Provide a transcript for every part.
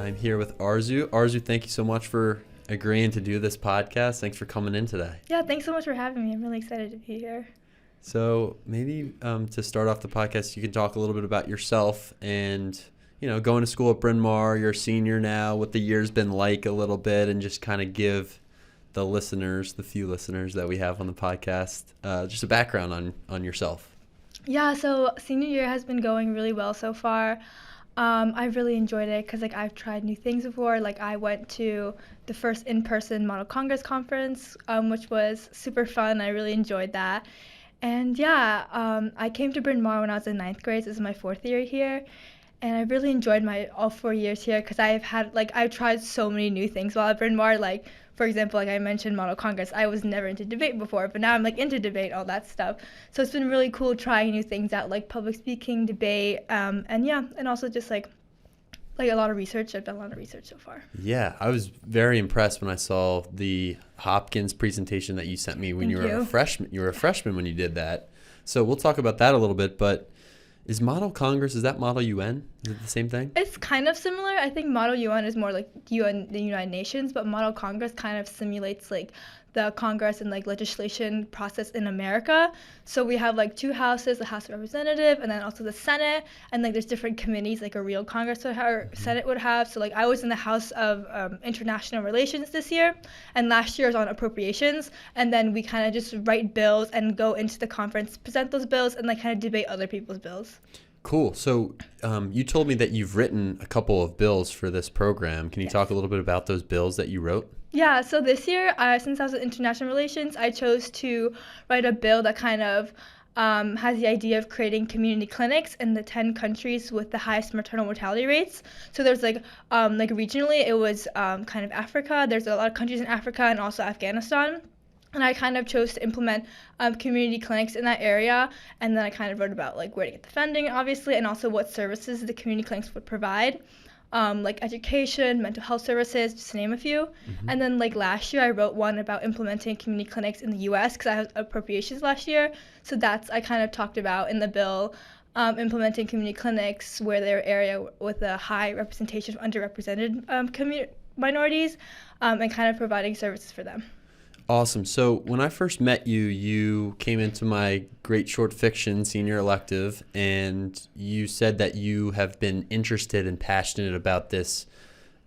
I'm here with Arezu. Arezu, thank you so much for agreeing to do this podcast. Thanks for coming in today. Yeah, thanks so much for having me. I'm really excited to be here. So maybe to start off the podcast, you can talk a little bit about yourself and, going to school at Bryn Mawr. You're a senior now, what the year's been like a little bit, and just kind of give the few listeners that we have on the podcast, just a background on yourself. Yeah, so senior year has been going really well so far. I've really enjoyed it because I've tried new things before. I went to the first in-person Model Congress conference, which was super fun. I really enjoyed that. And I came to Bryn Mawr when I was in ninth grade. This is my fourth year here. And I really enjoyed my all 4 years here because I've tried so many new things while at Bryn Mawr. For example, I mentioned Model Congress. I was never into debate before, but now I'm into debate, all that stuff. So it's been really cool trying new things out, like public speaking, debate, and also just a lot of research. I've done a lot of research so far. Yeah, I was very impressed when I saw the Hopkins presentation that you sent me when you were a freshman. You were a freshman when you did that. So we'll talk about that a little bit, but is Model Congress, is that Model UN? Is it the same thing? It's kind of similar. I think Model UN is more like UN, the United Nations, but Model Congress kind of simulates the Congress and legislation process in America. So we have two houses, the House of Representatives and then also the Senate, and there's different committees like a real Congress or Senate would have. So I was in the House of International Relations this year, and last year I was on appropriations, and then we kind of just write bills and go into the conference, present those bills, and kind of debate other people's bills. Cool. So you told me that you've written a couple of bills for this program. Can you talk a little bit about those bills that you wrote? Yeah, so this year, since I was in international relations, I chose to write a bill that kind of has the idea of creating community clinics in the 10 countries with the highest maternal mortality rates. So there's regionally, it was kind of Africa. There's a lot of countries in Africa and also Afghanistan. And I kind of chose to implement community clinics in that area. And then I kind of wrote about where to get the funding, obviously, and also what services the community clinics would provide. Education, mental health services, just to name a few. Mm-hmm. And then last year I wrote one about implementing community clinics in the U.S. because I had appropriations last year. So I kind of talked about in the bill implementing community clinics where they're area with a high representation of underrepresented minorities and kind of providing services for them. Awesome. So when I first met you, you came into my great short fiction senior elective, and you said that you have been interested and passionate about this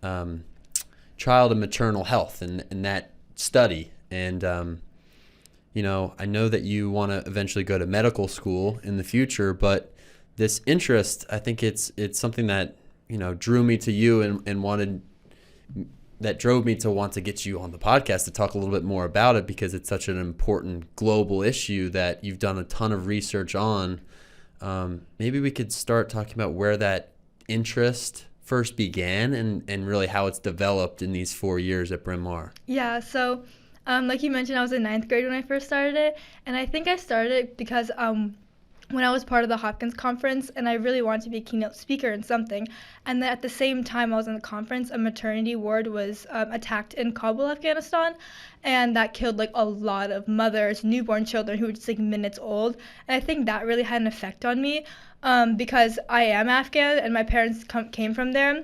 child and maternal health and that study. And, I know that you want to eventually go to medical school in the future, but this interest, I think it's something that, drew me to you and that drove me to want to get you on the podcast to talk a little bit more about it because it's such an important global issue that you've done a ton of research on. Maybe we could start talking about where that interest first began and really how it's developed in these 4 years at Bryn Mawr. Yeah, so like you mentioned, I was in ninth grade when I first started it, and I think I started it because when I was part of the Hopkins conference, and I really wanted to be a keynote speaker in something. And then at the same time I was in the conference, a maternity ward was attacked in Kabul, Afghanistan, and that killed a lot of mothers, newborn children who were just minutes old. And I think that really had an effect on me because I am Afghan and my parents came from there.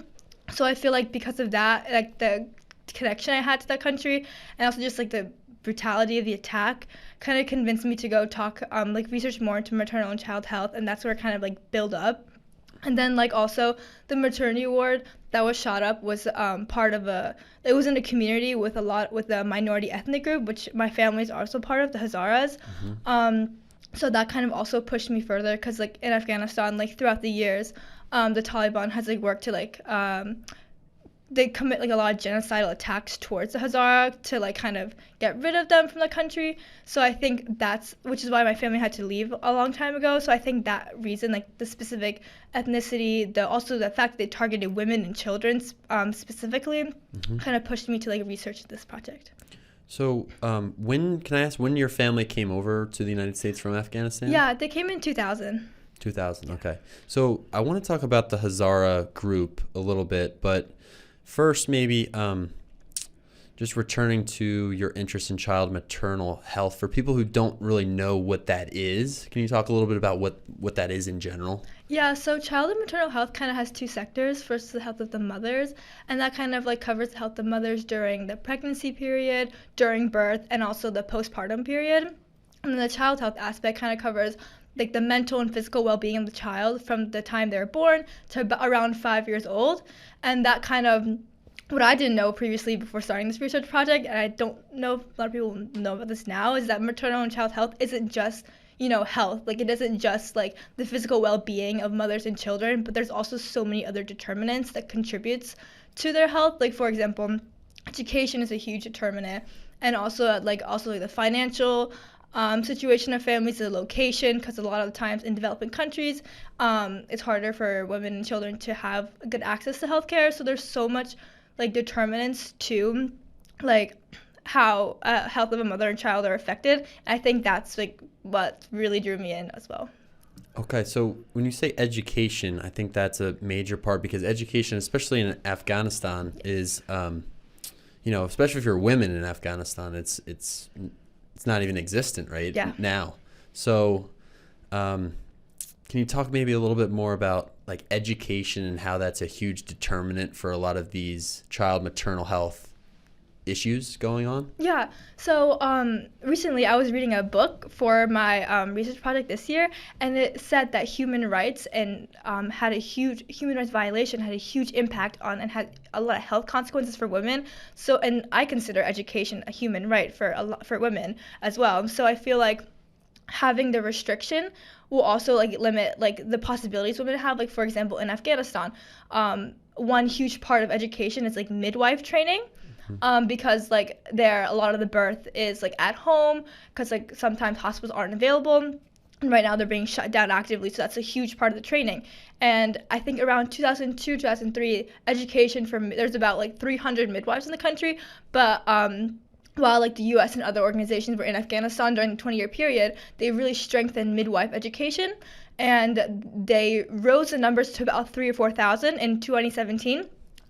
So I feel because of that, the connection I had to that country, and also just the brutality of the attack kind of convinced me to go talk research more into maternal and child health, and that's where it kind of build up. And then also the maternity ward that was shot up was it was in a community with a minority ethnic group, which my family is also part of, the Hazaras. Mm-hmm. So that kind of also pushed me further because in Afghanistan throughout the years the Taliban has worked to they commit a lot of genocidal attacks towards the Hazara to kind of get rid of them from the country. So I think which is why my family had to leave a long time ago. So I think that reason, the specific ethnicity, also the fact that they targeted women and children specifically, mm-hmm. kind of pushed me to research this project. So can I ask when your family came over to the United States from Afghanistan? Yeah, they came in 2000. 2000, okay. So I want to talk about the Hazara group a little bit, but first, maybe just returning to your interest in child maternal health, for people who don't really know what that is, can you talk a little bit about what that is in general? Yeah, so child and maternal health kind of has two sectors. First, the health of the mothers, and that kind of like covers the health of mothers during the pregnancy period, during birth, and also the postpartum period. And then the child health aspect kind of covers like the mental and physical well-being of the child from the time they're born to around 5 years old. And that kind of what I didn't know previously before starting this research project, and I don't know if a lot of people know about this now, is that maternal and child health isn't just, health. Like, it isn't just like the physical well-being of mothers and children, but there's also so many other determinants that contributes to their health. Like, for example, education is a huge determinant, and also the financial situation of families, the location, because a lot of the times in developing countries, it's harder for women and children to have good access to healthcare. So there's so much like determinants to like how health of a mother and child are affected. And I think that's like what really drew me in as well. Okay, so when you say education, I think that's a major part, because education, especially in Afghanistan, is especially if you're women in Afghanistan, it's not even existent right now. So can you talk maybe a little bit more about like education and how that's a huge determinant for a lot of these child maternal health issues going on? Yeah. So recently I was reading a book for my research project this year, and it said that human rights and human rights violation had a huge impact on and had a lot of health consequences for women. So, and I consider education a human right for women as well. So I feel like having the restriction will also like limit like the possibilities women have. Like, for example, in Afghanistan, one huge part of education is like midwife training. Because like there a lot of the birth is like at home, because like sometimes hospitals aren't available, and right now they're being shut down actively, so that's a huge part of the training. And I think around 2002 2003 there's about like 300 midwives in the country, but while like the US and other organizations were in Afghanistan during the 20-year period, they really strengthened midwife education, and they rose the numbers to about 3,000 or 4,000 in 2017.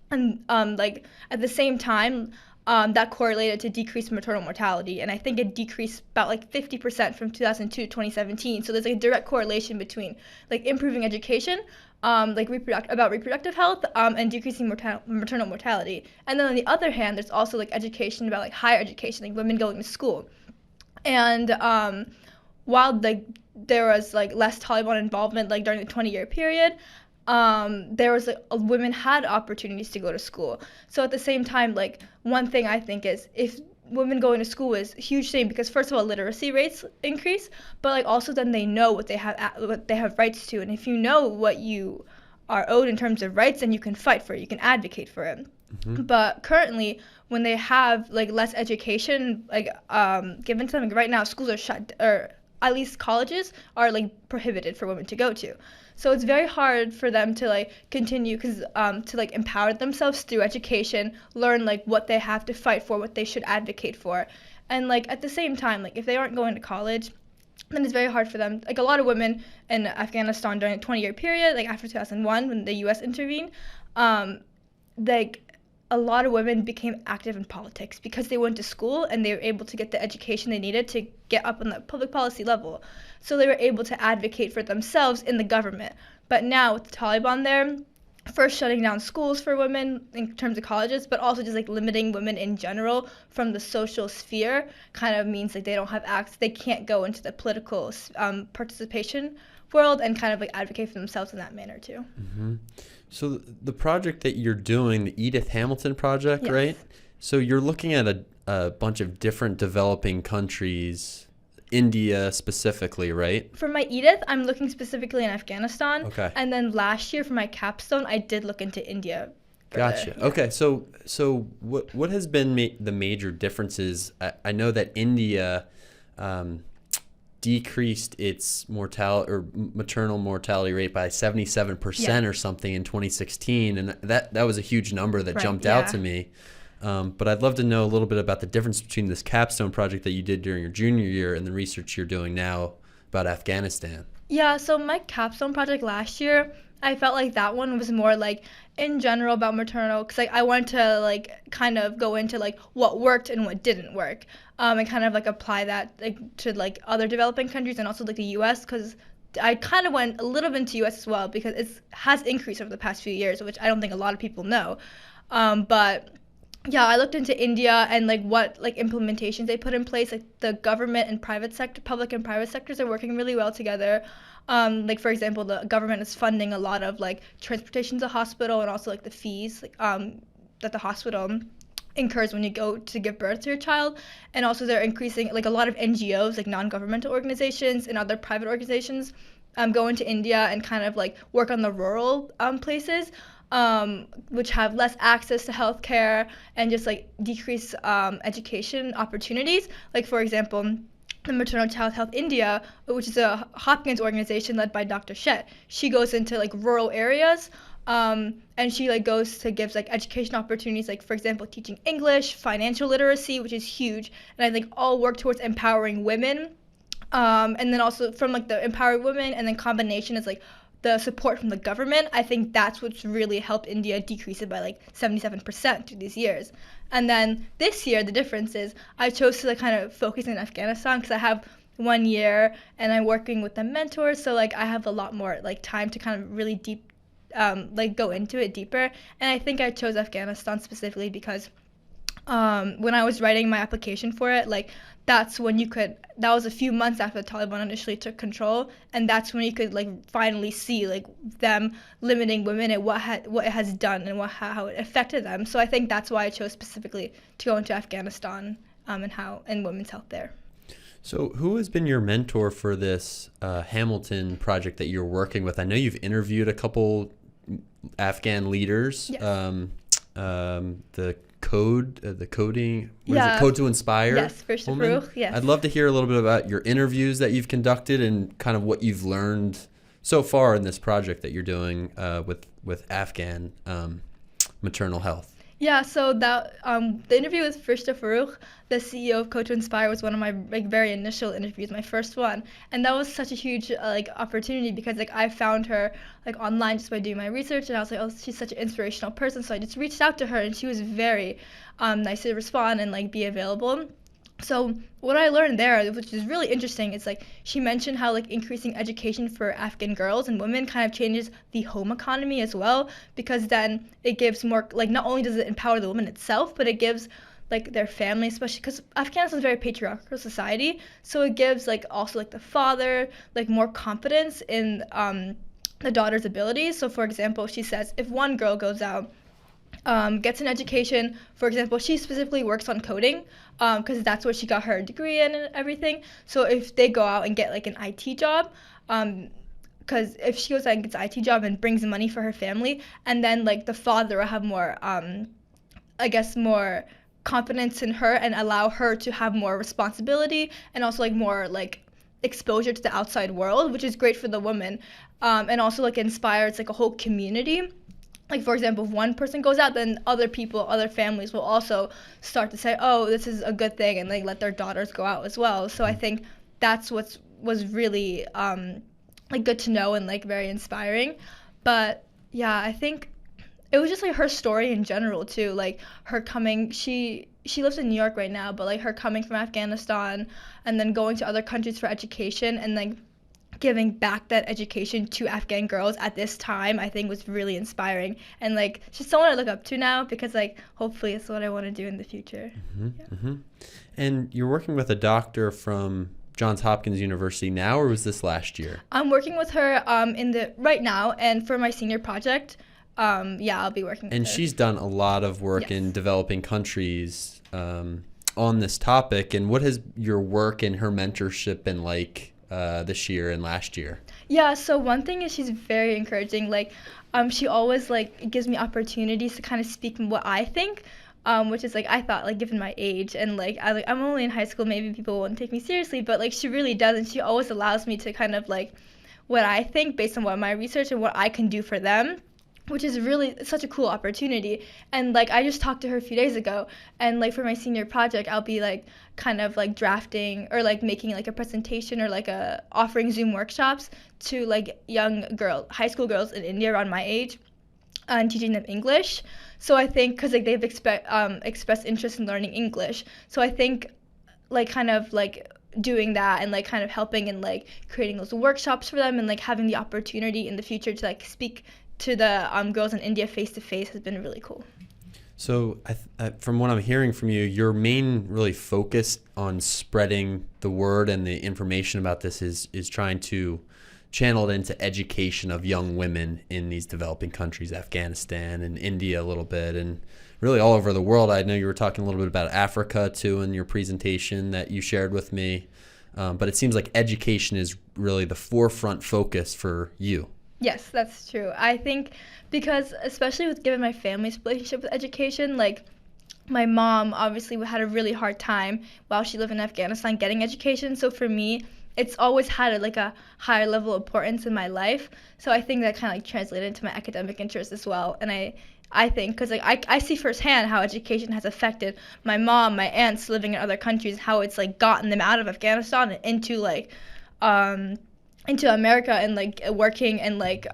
And like at the same time, that correlated to decreased maternal mortality, and I think it decreased about like 50% from 2002 to 2017. So there's like a direct correlation between like improving education, like reproductive health, and decreasing maternal mortality. And then on the other hand, there's also like education about like higher education, like women going to school. And while like there was like less Taliban involvement like during the 20-year period, there was like women had opportunities to go to school. So at the same time, like one thing I think is if women going to school is a huge thing, because first of all literacy rates increase, but like also then they know what they have rights to, and if you know what you are owed in terms of rights, then you can fight for it, you can advocate for it. Mm-hmm. But currently, when they have like less education like given to them, like, right now schools are shut, or at least colleges are like prohibited for women to go to. So it's very hard for them to like continue, because to like empower themselves through education, learn like what they have to fight for, what they should advocate for. And like at the same time, like if they aren't going to college, then it's very hard for them. Like a lot of women in Afghanistan during the 20-year period, like after 2001 when the US intervened, like a lot of women became active in politics because they went to school and they were able to get the education they needed to get up on the public policy level. So they were able to advocate for themselves in the government. But now with the Taliban there, first shutting down schools for women in terms of colleges, but also just like limiting women in general from the social sphere, kind of means like they don't have access, they can't go into the political participation world and kind of like advocate for themselves in that manner too. Mm-hmm. So the project that you're doing, the Edith Hamilton project, yes. Right? So you're looking at a bunch of different developing countries, India specifically, right? For my Edith, I'm looking specifically in Afghanistan. Okay. And then last year for my capstone, I did look into India. Gotcha. Yeah. Okay. So what has been the major differences? I know that India decreased its maternal mortality rate by 77% or something in 2016, and that was a huge number that jumped out to me. But I'd love to know a little bit about the difference between this capstone project that you did during your junior year and the research you're doing now about Afghanistan. Yeah, so my capstone project last year, I felt like that one was more like in general about maternal, because like I wanted to like kind of go into like what worked and what didn't work, and kind of like apply that like to like other developing countries and also like the U.S. because I kind of went a little bit into U.S. as well because it has increased over the past few years, which I don't think a lot of people know, but yeah, I looked into India and like what like implementations they put in place. Like the government and private sector, public and private sectors are working really well together. Like for example, the government is funding a lot of like transportation to hospital and also like the fees that the hospital incurs when you go to give birth to your child. And also they're increasing like a lot of NGOs, like non-governmental organizations and other private organizations, go into India and kind of like work on the rural places, which have less access to healthcare and just like decrease education opportunities. Like for example, the Maternal Child Health India, which is a Hopkins organization led by Dr. Shet. She goes into like rural areas, and she like goes to gives like education opportunities, like for example teaching English, financial literacy, which is huge, and I think all work towards empowering women. And then also from like the empowering women and then combination is like the support from the government. I think that's what's really helped India decrease it by like 77% through these years. And then this year, the difference is I chose to like kind of focus in Afghanistan because I have 1 year and I'm working with a mentor. So like I have a lot more like time to kind of really deep, like go into it deeper. And I think I chose Afghanistan specifically because when I was writing my application for it, like that's when you could, that was a few months after the Taliban initially took control, and that's when you could like finally see like them limiting women and what it has done and how it affected them. So I think that's why I chose specifically to go into Afghanistan, and women's health there. So who has been your mentor for this Hamilton project that you're working with? I know you've interviewed a couple Afghan leaders. Yes. The coding, what is it? Code to Inspire. Yes, Fereshteh Forough. Yes. I'd love to hear a little bit about your interviews that you've conducted and kind of what you've learned so far in this project that you're doing with Afghan maternal health. Yeah, so that the interview with Fereshteh Forough, the CEO of Code to Inspire, was one of my like very initial interviews, my first one, and that was such a huge like opportunity because like I found her like online just by doing my research, and I was like, oh, she's such an inspirational person, so I just reached out to her, and she was very nice to respond and like be available. So what I learned there, which is really interesting, is like she mentioned how like increasing education for Afghan girls and women kind of changes the home economy as well, because then it gives more, like not only does it empower the woman itself, but it gives like their family, especially because Afghanistan is a very patriarchal society, so it gives like also like the father like more confidence in the daughter's abilities. So for example, she says if one girl goes out, gets an education. For example, she specifically works on coding because that's what she got her degree in and everything. So if they go out and get like an IT job, because if she goes out and gets an IT job and brings money for her family, and then like the father will have more, I guess, more confidence in her and allow her to have more responsibility and also like more like exposure to the outside world, which is great for the woman, and also like inspires like a whole community. Like for example, if one person goes out, then other people, other families will also start to say, oh, this is a good thing, and like let their daughters go out as well. So I think that's was really like good to know and like very inspiring. But yeah, I think it was just like her story in general too, like her coming, she lives in New York right now, but like her coming from Afghanistan and then going to other countries for education and like giving back that education to Afghan girls at this time, I think was really inspiring, and like she's someone I look up to now because like hopefully it's what I want to do in the future. And you're working with a doctor from Johns Hopkins University now, or was this last year? I'm working with her right now, and for my senior project, I'll be working with her. And she's done a lot of work in developing countries on this topic. And what has your work and her mentorship been like this year and last year? Yeah, so one thing is she's very encouraging. Like, she always like gives me opportunities to kind of speak what I think, which is like I thought like given my age and like I'm only in high school, maybe people won't take me seriously, but like she really does, and she always allows me to kind of like what I think based on what my research and what I can do for them. which is really such a cool opportunity. And like I just talked to her a few days ago, and like for my senior project I'll be like kind of like drafting or like making like a presentation or like a offering Zoom workshops to like high school girls in India around my age, and teaching them English. So I think because like they've expressed interest in learning English, so I think like kind of like doing that and like kind of helping and like creating those workshops for them and like having the opportunity in the future to like speak to the girls in India face to face has been really cool. So from what I'm hearing from you, your main really focus on spreading the word and the information about this is trying to channel it into education of young women in these developing countries, Afghanistan and India a little bit, and really all over the world. I know you were talking a little bit about Africa too in your presentation that you shared with me, but it seems like education is really the forefront focus for you. Yes, that's true. I think because especially with given my family's relationship with education, like my mom obviously had a really hard time while she lived in Afghanistan getting education. So for me, it's always had like a higher level of importance in my life. So I think that kind of like translated into my academic interests as well. And I think because like I see firsthand how education has affected my mom, my aunts living in other countries, how it's like gotten them out of Afghanistan and into America and like working and like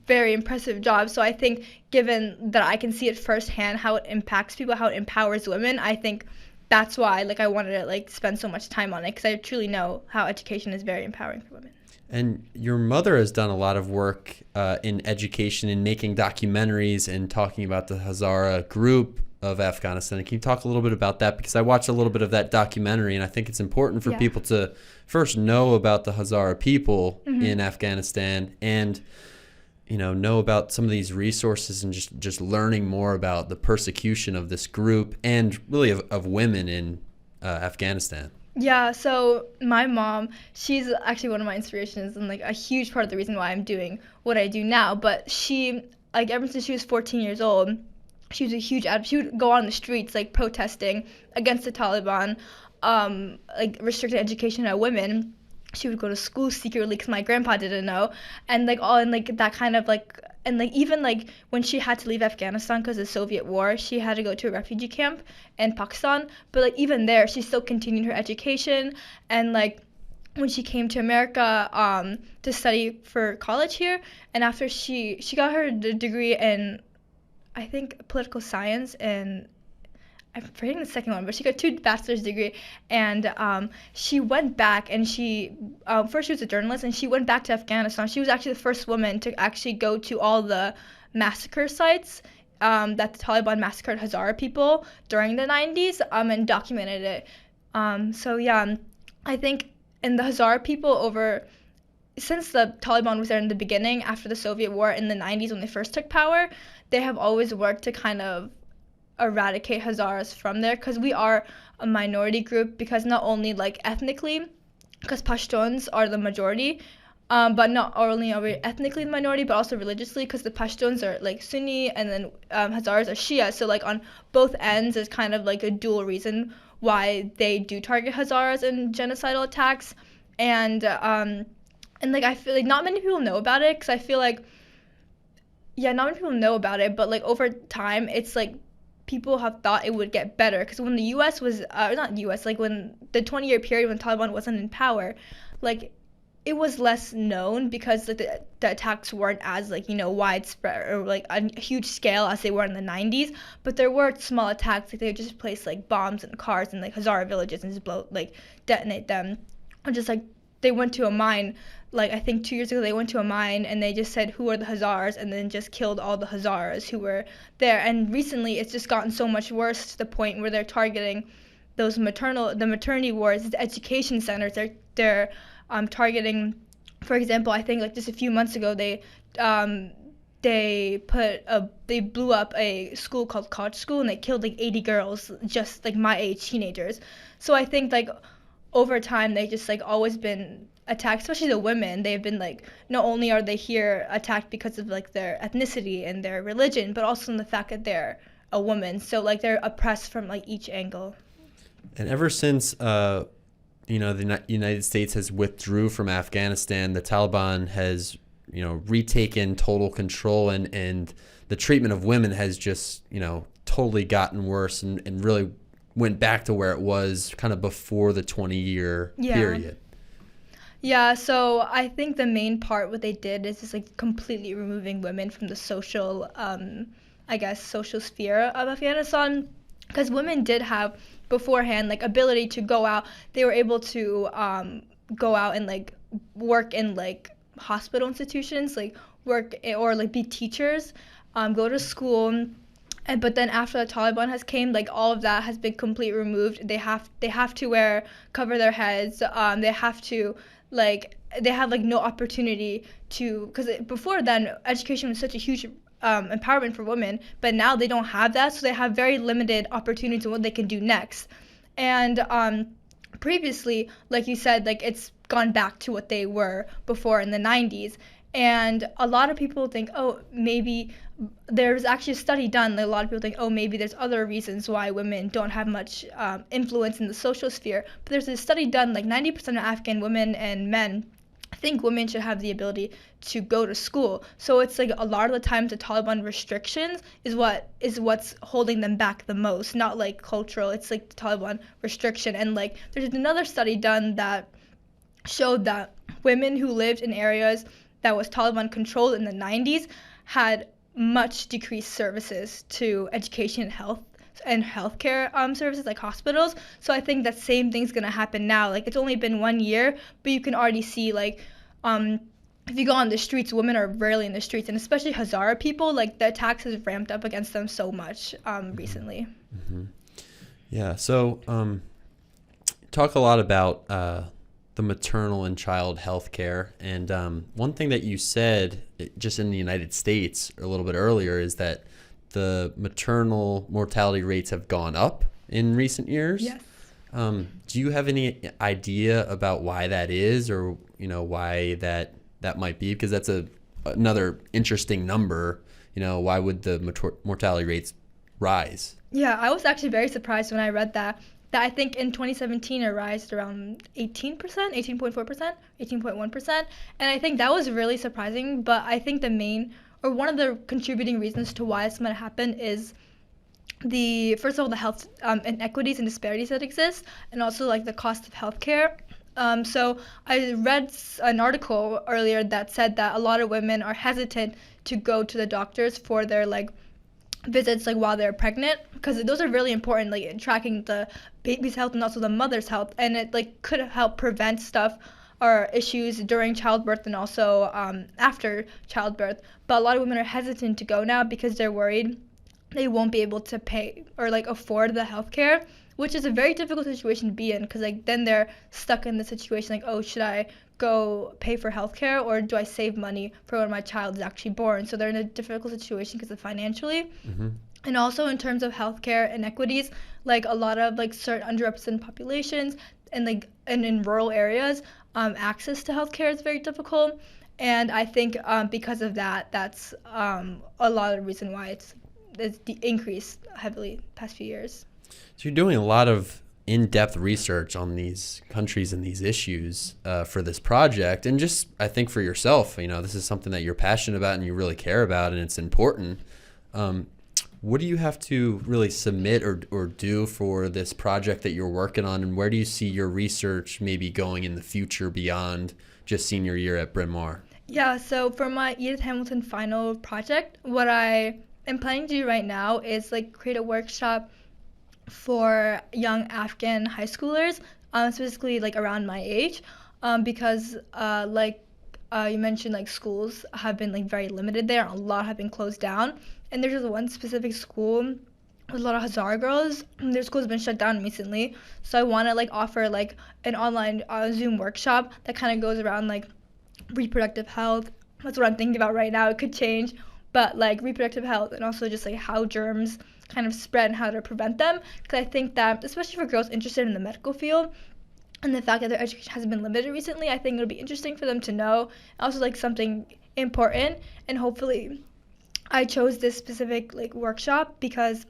very impressive jobs. So I think given that I can see it firsthand how it impacts people, how it empowers women, I think that's why like I wanted to like spend so much time on it, because I truly know how education is very empowering for women. And your mother has done a lot of work in education and making documentaries and talking about the Hazara group of Afghanistan. Can you talk a little bit about that? Because I watched a little bit of that documentary, and I think it's important for people to first know about the Hazara people in Afghanistan, and know about some of these resources and just learning more about the persecution of this group and really of women in Afghanistan. Yeah, so my mom, she's actually one of my inspirations and like a huge part of the reason why I'm doing what I do now. But she, like ever since she was 14 years old, she was a huge advocate. She would go on the streets like protesting against the Taliban, like restricting education of women. She would go to school secretly because my grandpa didn't know, and like all and like that kind of like, and like even like when she had to leave Afghanistan because of the Soviet war, she had to go to a refugee camp in Pakistan. But like even there, she still continued her education, and like when she came to America to study for college here, and after she got her degree in, I think, political science, and I'm forgetting the second one, but she got 2 bachelor's degree, and she went back and she first she was a journalist and she went back to Afghanistan. She was actually the first woman to actually go to all the massacre sites that the Taliban massacred Hazara people during the 90s and documented it. So yeah, I think in the Hazara people since the Taliban was there in the beginning after the Soviet war in the 90s when they first took power, they have always worked to kind of eradicate Hazaras from there, because we are a minority group, because not only like ethnically, because Pashtuns are the majority, but not only are we ethnically the minority, but also religiously, because the Pashtuns are like Sunni and then Hazaras are Shia. So like on both ends is kind of like a dual reason why they do target Hazaras in genocidal attacks. And like I feel like not many people know about it, because I feel like not many people know about it, but like over time it's like people have thought it would get better, because when the U.S. was not U.S. like when the 20-year period when Taliban wasn't in power, like it was less known because like the attacks weren't as like widespread or like a huge scale as they were in the 90s, but there were small attacks, like they would just place like bombs in cars in like Hazara villages and just detonate them, or just like they went to a mine. Like I think 2 years ago they went to a mine and they just said who are the Hazars, and then just killed all the Hazaras who were there. And recently it's just gotten so much worse to the point where they're targeting the maternity wards, the education centers. They're targeting, for example, I think like just a few months ago they blew up a school called College School, and they killed like 80 girls, just like my age teenagers. So I think like over time they just like always been attacked, especially the women. They've been like, not only are they here attacked because of like their ethnicity and their religion, but also in the fact that they're a woman. So like they're oppressed from like each angle. And ever since the United States has withdrew from Afghanistan, the Taliban has retaken total control, and the treatment of women has just, totally gotten worse and really went back to where it was kind of before the 20-year period. Yeah, so I think the main part what they did is just like completely removing women from the social, social sphere of Afghanistan, because women did have beforehand like ability to go out. They were able to go out and like work in like hospital institutions, like work or like be teachers, go to school. But then after the Taliban has came, like all of that has been completely removed. They have to cover their heads. They have to they have like no opportunity to, because before then education was such a huge empowerment for women, but now they don't have that, so they have very limited opportunities on what they can do next. And previously, like you said, like it's gone back to what they were before in the 90s. And a lot of people think, oh, maybe there's actually a study done. Like a lot of people think, oh, maybe there's other reasons why women don't have much influence in the social sphere. But there's a study done, like 90% of Afghan women and men think women should have the ability to go to school. So it's like a lot of the times the Taliban restrictions is what's holding them back the most, not like cultural. It's like the Taliban restriction. And like there's another study done that showed that women who lived in areas that was Taliban controlled in the 90s had much decreased services to education and healthcare services like hospitals. So I think that same thing's gonna happen now. Like it's only been 1 year, but you can already see like if you go on the streets, women are rarely in the streets, and especially Hazara people, like the attacks has ramped up against them so much recently. Mm-hmm. Yeah. So talk a lot about the maternal and child health care. And one thing that you said just in the United States a little bit earlier is that the maternal mortality rates have gone up in recent years. Yes. Do you have any idea about why that is, or why that might be? Because that's another interesting number. Why would the mortality rates rise? Yeah, I was actually very surprised when I read that I think in 2017 it rised around 18%, 18.4%, 18.1%. And I think that was really surprising. But I think one of the contributing reasons to why it's going to happen is first of all, the health inequities and disparities that exist, and also like the cost of healthcare. So I read an article earlier that said that a lot of women are hesitant to go to the doctors for their like visits like while they're pregnant, because those are really important, like tracking the baby's health and also the mother's health, and it like could help prevent stuff or issues during childbirth and also after childbirth. But a lot of women are hesitant to go now because they're worried they won't be able to pay or like afford the healthcare, which is a very difficult situation to be in, because like then they're stuck in the situation like, oh, should I go pay for healthcare or do I save money for when my child is actually born? So they're in a difficult situation because of financially. Mm-hmm. And also in terms of healthcare inequities, like a lot of like certain underrepresented populations and in rural areas, access to healthcare is very difficult. And I think because of that, that's a lot of the reason why it's increased heavily past few years. So you're doing a lot of in-depth research on these countries and these issues for this project, and just I think for yourself, this is something that you're passionate about and you really care about, and it's important. What do you have to really submit or do for this project that you're working on, and where do you see your research maybe going in the future beyond just senior year at Bryn Mawr? Yeah, so for my Edith Hamilton final project, what I am planning to do right now is like create a workshop for young Afghan high schoolers, specifically like around my age, because you mentioned, like schools have been like very limited there. A lot have been closed down, and there's just one specific school with a lot of Hazara girls. Their school's been shut down recently, so I want to like offer like an online Zoom workshop that kind of goes around like reproductive health. That's what I'm thinking about right now. It could change, but like reproductive health, and also just like how germs kind of spread and how to prevent them, because I think that especially for girls interested in the medical field and the fact that their education has been limited recently, I think it'll be interesting for them to know, also like something important. And hopefully I chose this specific like workshop because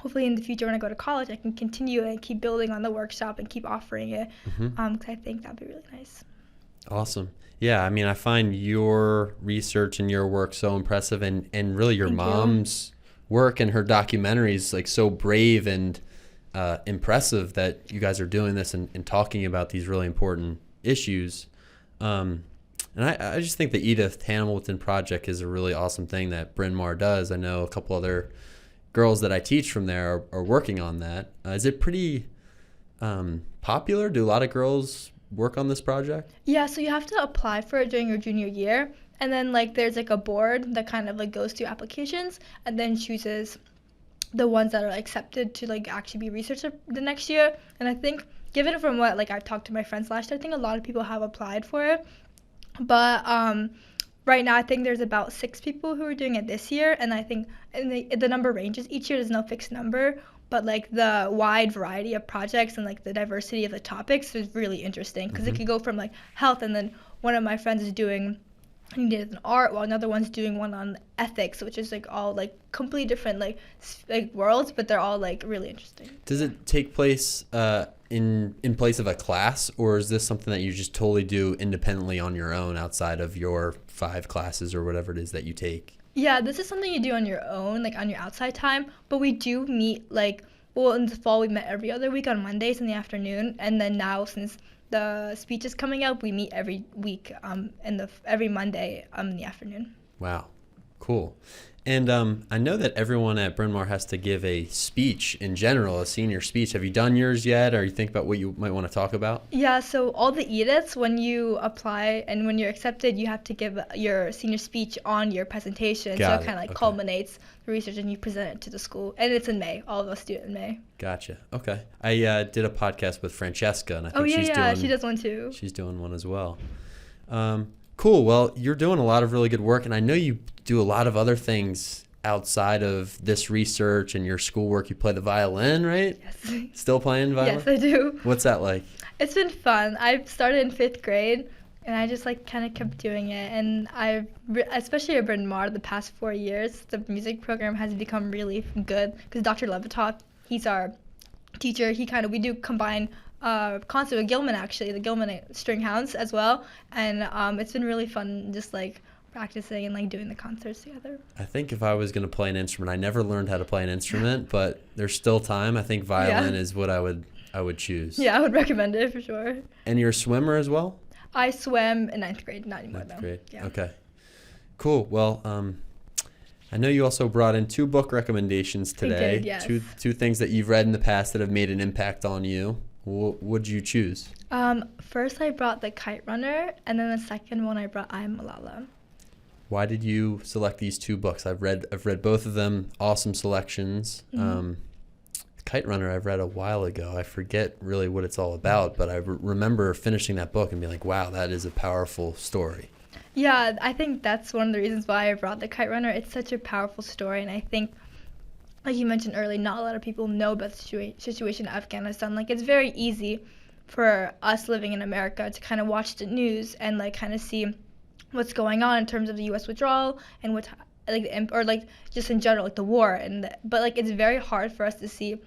hopefully in the future when I go to college I can continue and keep building on the workshop and keep offering it, because I think that'd be really nice. Awesome. Yeah, I mean, I find your research and your work so impressive, and really your Thank you. mom's work and her documentaries like so brave and impressive that you guys are doing this and talking about these really important issues. And I just think the Edith Hamilton project is a really awesome thing that Bryn Mawr does. I know a couple other girls that I teach from there are working on that. Is it pretty popular? Do a lot of girls work on this project? Yeah, so you have to apply for it during your junior year, and then like there's like a board that kind of like goes through applications and then chooses the ones that are accepted to like actually be researched the next year. And I think, given from what like I've talked to my friends last year, I think a lot of people have applied for it. But right now I think there's about 6 people who are doing it this year, and I think the number ranges each year. There's no fixed number, but like the wide variety of projects and like the diversity of the topics is really interesting because it could go from like health, and then one of my friends is doing, he did an art, while another one's doing one on ethics, which is like all like completely different like worlds, but they're all like really interesting. Does it take place in place of a class, or is this something that you just totally do independently on your own outside of your 5 classes or whatever it is that you take? Yeah, this is something you do on your own, like on your outside time, but we do meet like, well, in the fall we met every other week on Mondays in the afternoon, and then now since the speech is coming up, we meet every week every Monday in the afternoon. Wow, cool. And I know that everyone at Bryn Mawr has to give a speech in general, a senior speech. Have you done yours yet, or you think about what you might want to talk about? Yeah, so all the edits, when you apply and when you're accepted, you have to give your senior speech on your presentation. So Got it kind of like okay. culminates the research, and you present it to the school. And it's in May. All of us do it in May. Gotcha. Okay. I did a podcast with Francesca, and I think She does one too. she's doing one as well. Cool. Well, you're doing a lot of really good work, and I know you do a lot of other things outside of this research and your schoolwork. You play the violin, right? Yes. Still playing violin? Yes, I do. What's that like? It's been fun. I started in 5th grade, and I just like kind of kept doing it. And especially at Bryn Mawr, the past 4 years, the music program has become really good because Dr. Levitov, he's our teacher. We do combine concert with Gilman, actually, the Gilman String Hounds as well. And it's been really fun just like practicing and like doing the concerts together. I think if I was going to play an instrument, I never learned how to play an instrument, but there's still time. I think violin is what I would choose. Yeah, I would recommend it for sure. And you're a swimmer as well? I swam in 9th grade, not anymore though. 9th grade. Yeah. Okay. Cool. Well, I know you also brought in 2 book recommendations today. I did, yes. Two things that you've read in the past that have made an impact on you. What would you choose? First I brought The Kite Runner, and then the second one I brought I Am Malala. Why did you select these 2 books? I've read both of them. Awesome selections. Mm-hmm. Kite Runner I've read a while ago. I forget really what it's all about, but I remember finishing that book and being like, wow, that is a powerful story. Yeah, I think that's one of the reasons why I brought The Kite Runner. It's such a powerful story, and I think, like you mentioned earlier, not a lot of people know about the situation in Afghanistan. Like, it's very easy for us living in America to kind of watch the news and like kind of see what's going on in terms of the U.S. withdrawal and what, like, or like just in general, like the war. But like it's very hard for us to see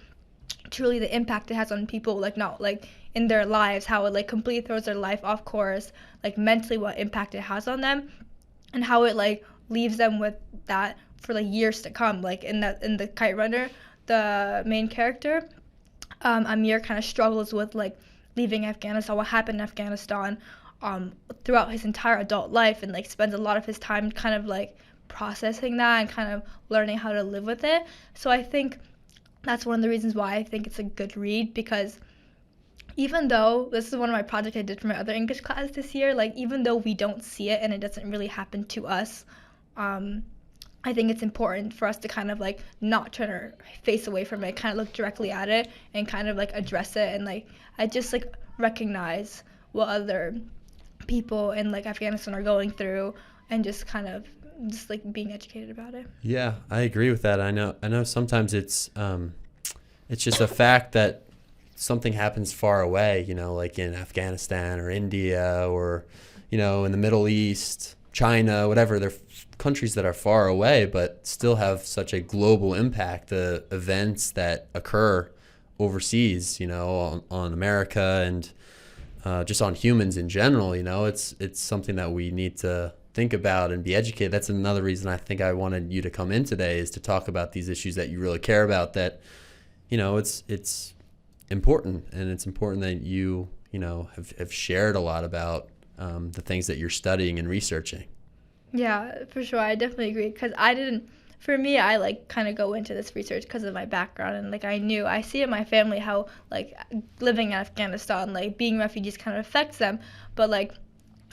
truly the impact it has on people, like not like in their lives, how it like completely throws their life off course, like mentally what impact it has on them, and how it like leaves them with that for like years to come. Like in the Kite Runner, the main character, Amir, kind of struggles with like leaving Afghanistan, what happened in Afghanistan, throughout his entire adult life, and like spends a lot of his time kind of like processing that and kind of learning how to live with it. So I think that's one of the reasons why I think it's a good read, because even though this is one of my projects I did for my other English class this year, like even though we don't see it and it doesn't really happen to us, I think it's important for us to kind of like not turn our face away from it, kind of look directly at it and kind of like address it, and like I just like recognize what other people in like Afghanistan are going through, and just kind of just like being educated about it. Yeah, I agree with that. I know sometimes it's just a fact that something happens far away, you know, like in Afghanistan or India or, you know, in the Middle East, China, whatever. They're countries that are far away but still have such a global impact. The events that occur overseas, you know, on America and just on humans in general. It's something that we need to think about and be educated. That's another reason I think I wanted you to come in today, is to talk about these issues that you really care about, that it's important, and it's important that you have shared a lot about the things that you're studying and researching. Yeah, for sure. I definitely agree, because for me, I like kind of go into this research because of my background, and like I see in my family how like living in Afghanistan, like being refugees kind of affects them. But like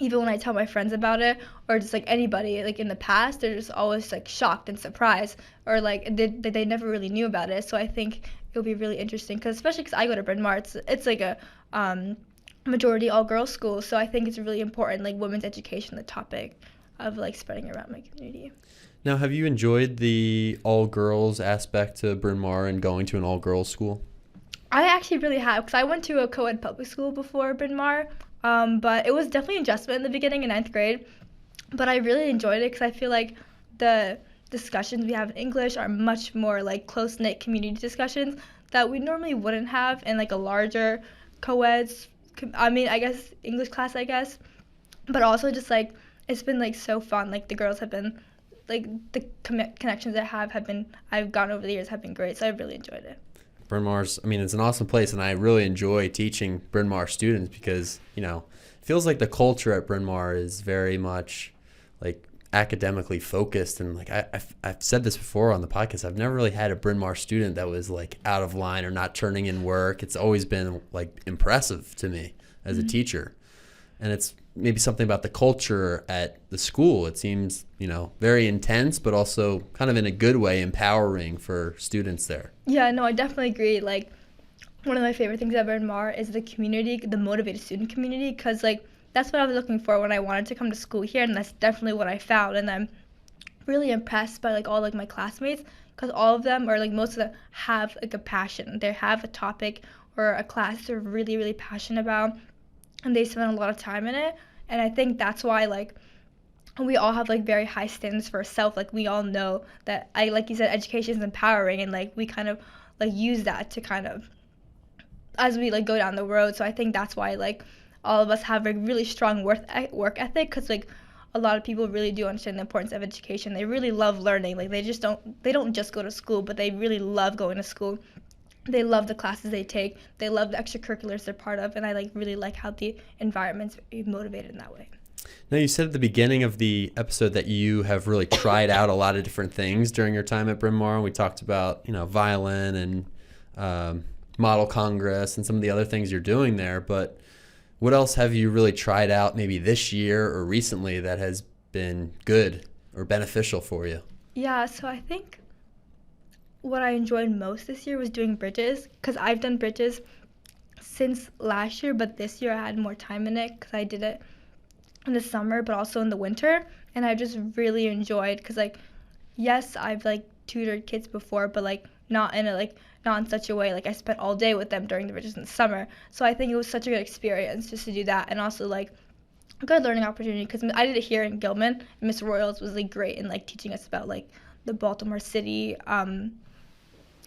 even when I tell my friends about it, or just like anybody like in the past, they're just always like shocked and surprised, or like they never really knew about it. So I think it'll be really interesting, because especially because I go to Bryn Mawr, it's like a majority all girls school, so I think it's really important, like women's education, the topic of like spreading around my community. Now, have you enjoyed the all-girls aspect to Bryn Mawr and going to an all-girls school? I actually really have, because I went to a co-ed public school before Bryn Mawr, but it was definitely an adjustment in the beginning in ninth grade. But I really enjoyed it, because I feel like the discussions we have in English are much more like close-knit community discussions that we normally wouldn't have in like a larger co-eds. I guess English class, I guess. But also just like it's been like so fun. Like the girls have been, like the connections I've gotten over the years have been great. So I really enjoyed it. Bryn Mawr's, it's an awesome place, and I really enjoy teaching Bryn Mawr students, because, it feels like the culture at Bryn Mawr is very much like academically focused, and like I've said this before on the podcast, I've never really had a Bryn Mawr student that was like out of line or not turning in work. It's always been like impressive to me as a teacher. And it's maybe something about the culture at the school. It seems, very intense, but also kind of in a good way, empowering for students there. Yeah, no, I definitely agree. Like, one of my favorite things at Bryn Mawr is the community, the motivated student community, because, like, that's what I was looking for when I wanted to come to school here, and that's definitely what I found. And I'm really impressed by, like, all, like, my classmates, because all of them, or, like, most of them, have, like, a passion. They have a topic or a class they're really, really passionate about, and they spend a lot of time in it. And I think that's why, like, we all have, like, very high standards for ourselves. Like, we all know that, like you said, education is empowering, and, like, we kind of, like, use that to kind of, as we, like, go down the road. So I think that's why, like, all of us have a really strong work ethic, because, like, a lot of people really do understand the importance of education. They really love learning. Like, they don't just go to school, but they really love going to school. They love the classes they take. They love the extracurriculars they're part of, and I really like how the environment's motivated in that way. Now, you said at the beginning of the episode that you have really tried out a lot of different things during your time at Bryn Mawr. We talked about, violin and model congress and some of the other things you're doing there. But what else have you really tried out maybe this year or recently that has been good or beneficial for you? Yeah, so I think what I enjoyed most this year was doing bridges, because I've done bridges since last year, but this year I had more time in it because I did it in the summer but also in the winter, and I just really enjoyed, because like yes, I've like tutored kids before, but like not in such a way. Like I spent all day with them during the bridges in the summer, so I think it was such a good experience just to do that, and also like a good learning opportunity, because I did it here in Gilman, and Miss Royals was like great in like teaching us about like the Baltimore City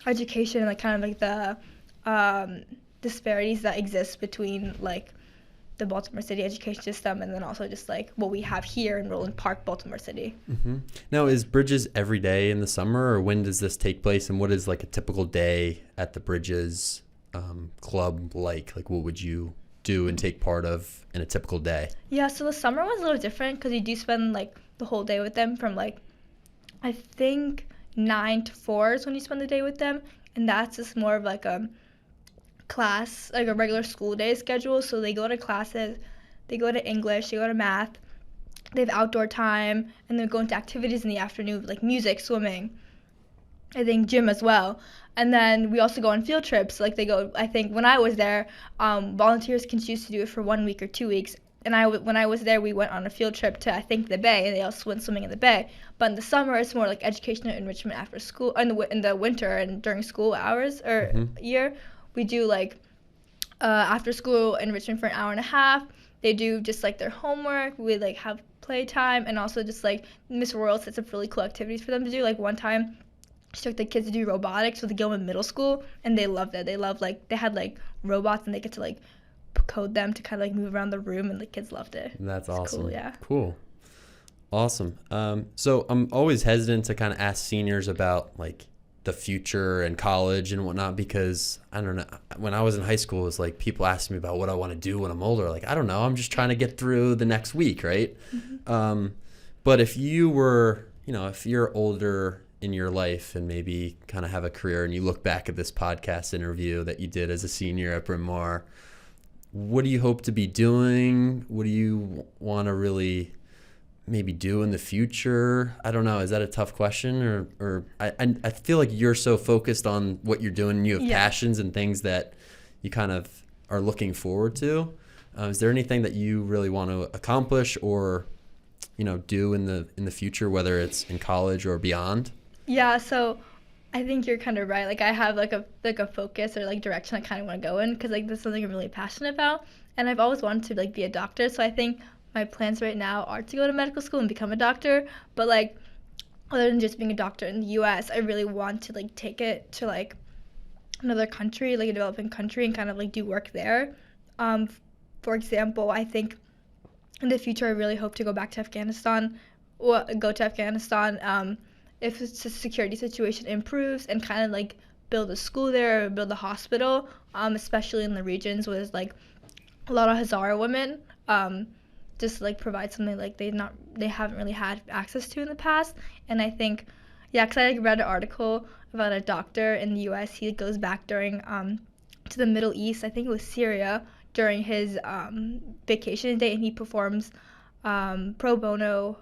education, and like kind of like the disparities that exist between like the Baltimore City education system and then also just like what we have here in Roland Park, Baltimore City. Mm-hmm. Now, is Bridges every day in the summer, or when does this take place, and what is like a typical day at the Bridges club like? Like, what would you do and take part of in a typical day? Yeah, so the summer one's a little different, because you do spend like the whole day with them from like, I think 9 to 4 is when you spend the day with them, and that's just more of like a class, like a regular school day schedule. So they go to classes, they go to English, they go to math, they have outdoor time, and then go into activities in the afternoon, like music, swimming, I think gym as well. And then we also go on field trips. Like they go, I think when I was there, volunteers can choose to do it for 1 week or 2 weeks. And when I was there, we went on a field trip to, I think, the bay, and they also went swimming in the bay. But in the summer, it's more like educational enrichment after school. In the winter and during school hours or year, we do like after school enrichment for an hour and a half. They do just like their homework. We like have playtime, and also just like Miss Royal sets up really cool activities for them to do. Like one time, she took the kids to do robotics with the Gilman Middle School, and they loved it. They had like robots, and they get to like code them to kind of like move around the room, and the kids loved it. That's It's awesome. Cool, yeah. Cool. Awesome. So I'm always hesitant to kind of ask seniors about like the future and college and whatnot, because I don't know, when I was in high school, it was like people asked me about what I want to do when I'm older. Like, I don't know, I'm just trying to get through the next week, right? But if you were, if you're older in your life and maybe kind of have a career, and you look back at this podcast interview that you did as a senior at Bryn Mawr, what do you hope to be doing? What do you want to really maybe do in the future? I don't know. Is that a tough question? Or I feel like you're so focused on what you're doing, and you have passions and things that you kind of are looking forward to. Is there anything that you really want to accomplish or, do in the future, whether it's in college or beyond? Yeah, so I think you're kind of right. Like, I have like a focus or like direction I kind of want to go in, because like this is something I'm really passionate about, and I've always wanted to like be a doctor. So I think my plans right now are to go to medical school and become a doctor. But like, other than just being a doctor in the U.S., I really want to like take it to like another country, like a developing country, and kind of like do work there. For example, I think in the future I really hope to go back to Afghanistan, or go to Afghanistan if the security situation improves, and kind of like build a school there or build a hospital, especially in the regions where there's like a lot of Hazara women. Just like provide something like they haven't really had access to in the past. And I think, because I read an article about a doctor in the U.S. He goes back during to the Middle East, I think it was Syria, during his vacation day, and he performs pro bono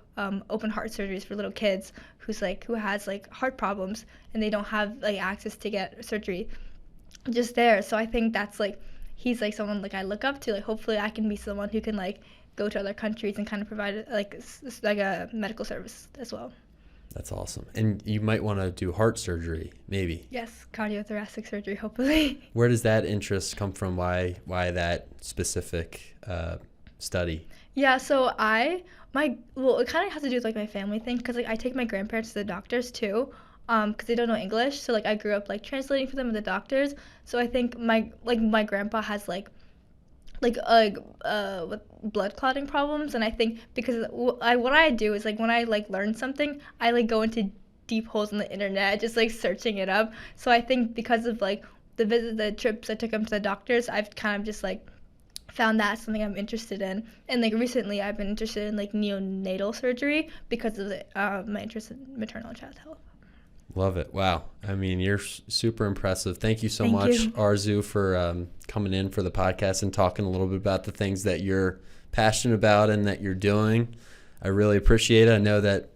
open heart surgeries for little kids who has like heart problems, and they don't have like access to get surgery just there. So I think that's like, he's like someone like I look up to. Like, hopefully I can be someone who can like go to other countries and kind of provide like a medical service as well. That's awesome. And you might want to do heart surgery, maybe. Yes, cardiothoracic surgery, hopefully. Where does that interest come from? Why that specific study? Yeah, so it kind of has to do with like my family thing, because like I take my grandparents to the doctors too, because they don't know English. So like I grew up like translating for them with the doctors. So I think my grandpa has with blood clotting problems, and I think because what I do is like when I like learn something, I like go into deep holes in the internet, just like searching it up. So I think because of like the trips I took him to the doctors, I've kind of just like found that something I'm interested in. And like recently I've been interested in like neonatal surgery because of my interest in maternal and child health. Love it. Wow. I mean, you're super impressive. Thank you so Thank much, you. Arezu, for coming in for the podcast and talking a little bit about the things that you're passionate about and that you're doing. I really appreciate it. I know that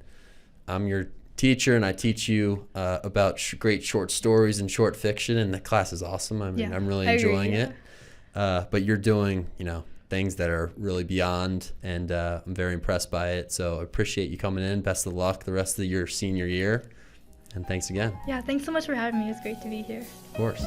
I'm your teacher, and I teach you about great short stories and short fiction, and the class is awesome. I mean, I'm really enjoying it. But you're doing, things that are really beyond, and I'm very impressed by it. So I appreciate you coming in. Best of luck the rest of your senior year. And thanks again. Yeah, thanks so much for having me. It's great to be here. Of course.